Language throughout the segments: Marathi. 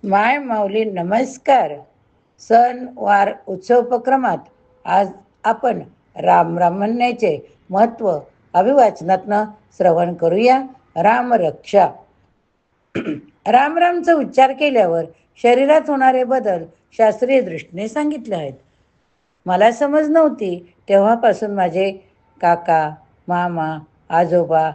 माय माऊली नमस्कार. सण वार उत्सव उपक्रमात आज आपण राम राम म्हणण्याचे महत्त्व अभिवाचनातनं श्रवण करूया. रामरक्षा. रामरामचा उच्चार केल्यावर शरीरात होणारे बदल शास्त्रीय दृष्टीने सांगितले आहेत. मला समज नव्हती तेव्हापासून माझे काका, मामा, आजोबा,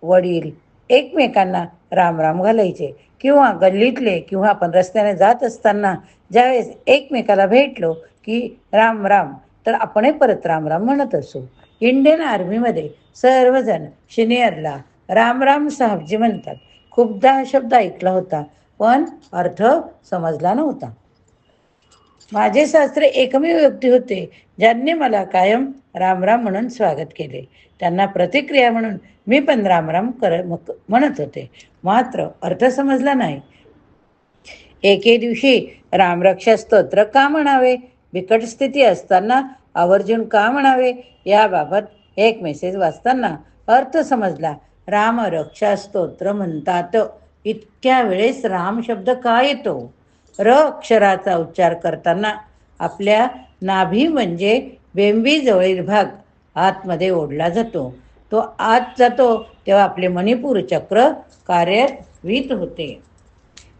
वडील एकमेकांना राम राम घालायचे किंवा गल्लीतले किंवा आपण रस्त्याने जात असताना ज्यावेळेस एकमेकाला भेटलो की राम राम, तर आपणही परत राम राम म्हणत असू. इंडियन आर्मीमध्ये सर्वजण सिनियरला राम राम साहेबजी म्हणतात. खूपदा हा शब्द ऐकला होता, पण अर्थ समजला नव्हता. माझे सासरे एकमेव व्यक्ती होते ज्यांनी मला कायम रामराम म्हणून स्वागत केले. त्यांना प्रतिक्रिया म्हणून मी पण रामराम म्हणत होते, मात्र अर्थ समजला नाही. एके दिवशी रामरक्षा स्तोत्र का म्हणावे, बिकट स्थिती असताना आवर्जून का म्हणावे, याबाबत एक मेसेज वाचताना अर्थ समजला. रामरक्षा स्तोत्र म्हणतात इतक्या वेळेस राम शब्द का येतो? र अक्षराचा उच्चार करताना आपल्या नाभी म्हणजे बेंबीजवळील भाग आतमध्ये ओढला जातो. तो आत जातो तेव्हा आपले मणिपूर चक्र कार्यान्वित होते.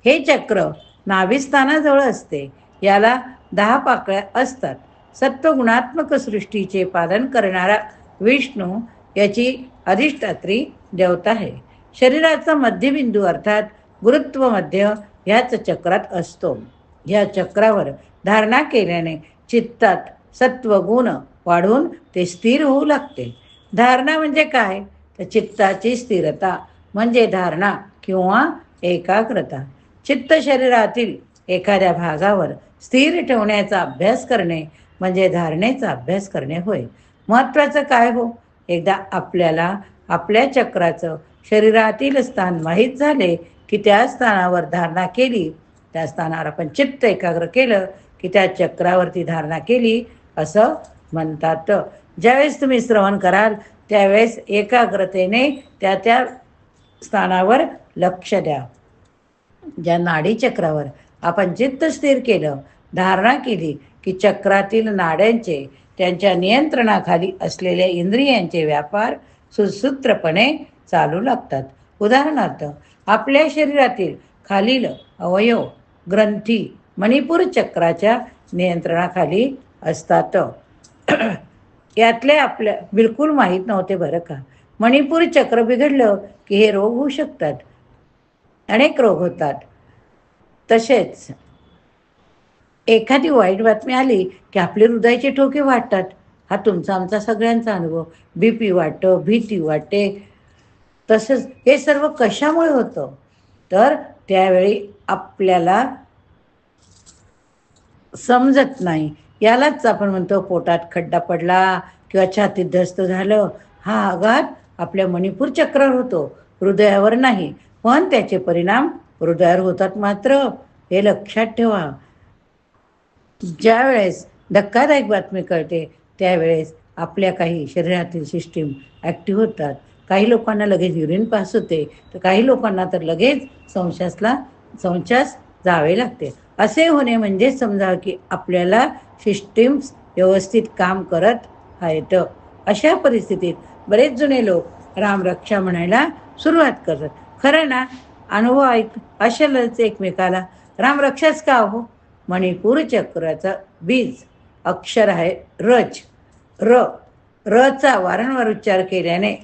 हे चक्र नाभिस्थानाजवळ असते. याला 10 पाकळ्या असतात. सत्वगुणात्मक सृष्टीचे पालन करणारा विष्णू याची अधिष्ठात्री देवता आहे. शरीराचा मध्यबिंदू अर्थात गुरुत्व मध्य ह्याच चक्रात असतो. ह्या चक्रावर धारणा केल्याने चित्तात सत्वगुण वाढून ते स्थिर होऊ लागते. धारणा म्हणजे काय? तर चित्ताची स्थिरता म्हणजे धारणा किंवा एकाग्रता. चित्त शरीरातील एखाद्या भागावर स्थिर ठेवण्याचा अभ्यास करणे म्हणजे धारणेचा अभ्यास करणे होय. महत्त्वाचं काय हो, एकदा आपल्याला आपल्या चक्राचं शरीरातील स्थान माहीत झाले की त्या स्थानावर धारणा केली, त्या स्थानावर आपण चित्त एकाग्र केलं की त्या चक्रावरती धारणा केली असं म्हणतात. ज्यावेळेस तुम्ही श्रवण कराल त्यावेळेस एकाग्रतेने त्या त्या स्थानावर लक्ष द्या. ज्या नाडी चक्रावर आपण चित्त स्थिर केलं, धारणा केली की चक्रातील नाड्यांचे त्यांच्या नियंत्रणाखाली असलेल्या इंद्रियांचे व्यापार सुसूत्रपणे चालू लागतात. उदाहरणार्थ, आपल्या शरीरातील खालील अवयव ग्रंथी मणिपूर चक्राच्या नियंत्रणाखाली असतात. यातले आपल्या बिलकुल माहीत नव्हते बरं का. मणिपूर चक्र बिघडलं की हे रोग होऊ शकतात. अनेक रोग होतात. तसेच एखादी वाईट बातमी आली की आपले हृदयाचे ठोके वाढतात. हा तुमचा आमचा सगळ्यांचा अनुभव. BP वाटतं, भीती वाटते. तसंच हे सर्व कशामुळे होतं? तर त्यावेळी आपल्याला समजत नाही. यालाच आपण म्हणतो पोटात खड्डा पडला किंवा छातीत धस्त झालं. हा आघात आपल्या मणिपूर चक्रावर होतो, हृदयावर नाही. पण त्याचे परिणाम हृदयावर होतात मात्र, हे लक्षात ठेवा. ज्या वेळेस धक्कादायक बातमी कळते त्यावेळेस आपल्या काही शरीरातील सिस्टीम ॲक्टिव्ह होतात. काही लोकांना लगेच युरिन पास होते, तर काही लोकांना तर लगेच संशास जावे लागते. असे होणे म्हणजे समजा की आपल्याला सिस्टीम्स व्यवस्थित काम करत आहेत. अशा परिस्थितीत बरेच जुने लोक रामरक्षा म्हणायला सुरुवात करतात. खरं ना? अनुभव असेलच एकमेकाला. रामरक्षाच का हो? मणिपूर चक्राचा बीज अक्षर आहे रच. रचा वारंवार उच्चार केल्याने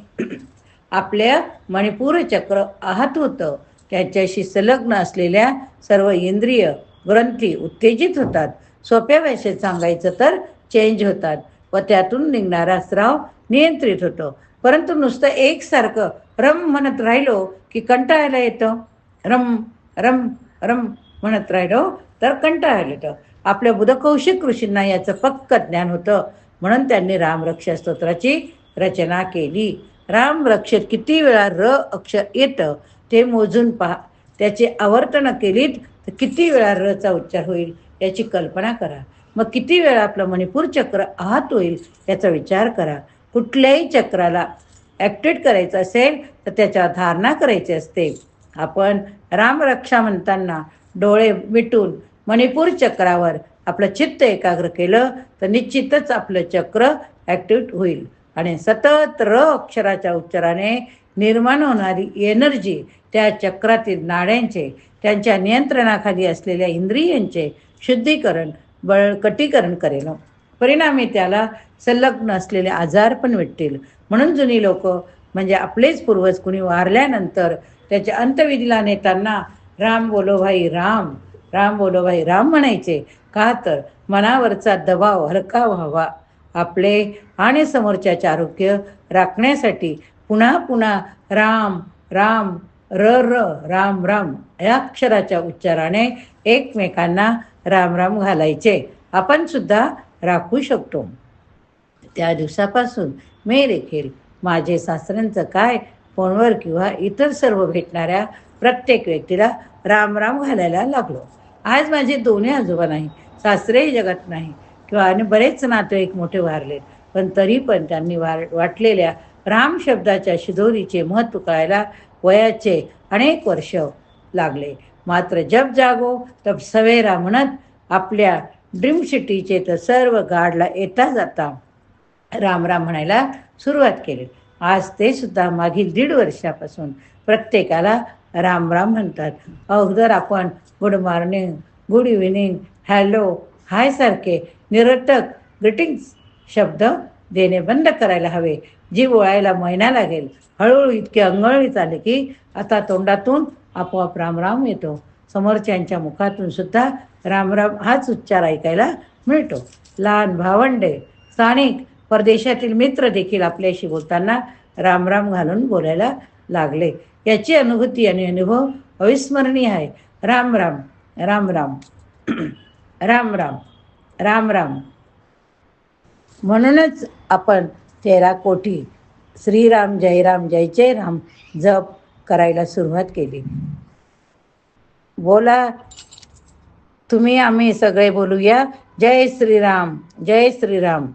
आपल्या मणिपूर चक्र आहत होतं. त्याच्याशी संलग्न असलेल्या सर्व इंद्रिय ग्रंथी उत्तेजित होतात. सोप्या भाषेत सांगायचं तर चेंज होतात व त्यातून निघणारा स्राव नियंत्रित होतो. परंतु नुसतं एकसारखं रम म्हणत राहिलो की कंटाळायला येतं. रम रम रम म्हणत राहिलो तर कंटाळायला येतं. आपल्या बुधकौशिक ऋषींना याचं पक्क ज्ञान होतं, म्हणून त्यांनी रामरक्षा स्तोत्राची रचना केली. रामरक्षेत किती वेळा र अक्षर येतं ते मोजून पहा. त्याची आवर्तन केलीत तर किती वेळा रचा उच्चार होईल याची कल्पना करा. मग किती वेळा आपलं मणिपूर चक्र आहत होईल याचा विचार करा. कुठल्याही चक्राला ॲक्टिवेट करायचं असेल तर त्याच्यावर धारणा करायची असते. आपण रामरक्षा म्हणताना डोळे मिटून मणिपूर चक्रावर आपलं चित्त एकाग्र केलं तर निश्चितच आपलं चक्र ॲक्टिव्ह होईल आणि सतत र अक्षराच्या उच्चाराने निर्माण होणारी एनर्जी त्या चक्रातील नाड्यांचे, त्यांच्या नियंत्रणाखाली असलेल्या इंद्रियांचे शुद्धीकरण, बळकटीकरण करेल. परिणामी त्याला संलग्न असलेले आजार पण मिटतील. म्हणून जुनी लोक म्हणजे आपलेच पूर्वज कुणी वारल्यानंतर त्याच्या अंत्यविधीला नेताना राम बोलो भाई राम, राम बोलो भाई राम म्हणायचे. का तर मनावरचा दबाव हलका व्हावा, आपले आणि समोरच्याचे आरोग्य राखण्यासाठी पुन्हा पुन्हा राम राम र र राम राम या अक्षराच्या उच्चाराने एकमेकांना राम राम घालायचे. आपण सुद्धा राखू शकतो. त्या दिवसापासून मी देखील माझे सासऱ्यांचं काय, फोनवर किंवा इतर सर्व भेटणाऱ्या प्रत्येक व्यक्तीला राम राम घालायला लागलो. आज माझे दोन्ही आजोबा नाही, सासरेही जगात नाही किंवा आणि बरेच नातेवाईक मोठे वारलेत, पण तरी पण त्यांनी वाटलेल्या राम शब्दाच्या शिदोरीचे महत्त्व कळायला वयाचे अनेक वर्ष लागले. मात्र जब जागो तब सवेरा म्हणत आपल्या ड्रीम सिटीचे तर सर्व गाडला येता जाता राम राम म्हणायला सुरुवात केली. आज ते सुद्धा मागील 1.5 वर्षापासून प्रत्येकाला राम राम म्हणतात. अगोदर आपण good morning, good evening, hello, hi सारखे निरर्थक ग्रीटिंग्स शब्द देणे बंद करायला हवे. जी बोलायला महिना लागेल, हळूहळू इतके अंगळीत आले की आता तोंडातून आपोआप रामराम येतो. समोरच्यांच्या मुखातून सुद्धा रामराम हाच उच्चार ऐकायला मिळतो. लहान भावंडे, स्थानिक, परदेशातील मित्र देखील आपल्याशी बोलताना रामराम घालून बोलायला लागले. याची अनुभूती आणि अनुभव अविस्मरणीय आहे. राम राम, राम राम, राम राम, राम राम. म्हणूनच आपण 13 कोटी श्रीराम जयराम जय जय राम जप करायला सुरुवात केली. बोला तुम्ही, आम्ही सगळे बोलूया जय श्रीराम, जय श्रीराम.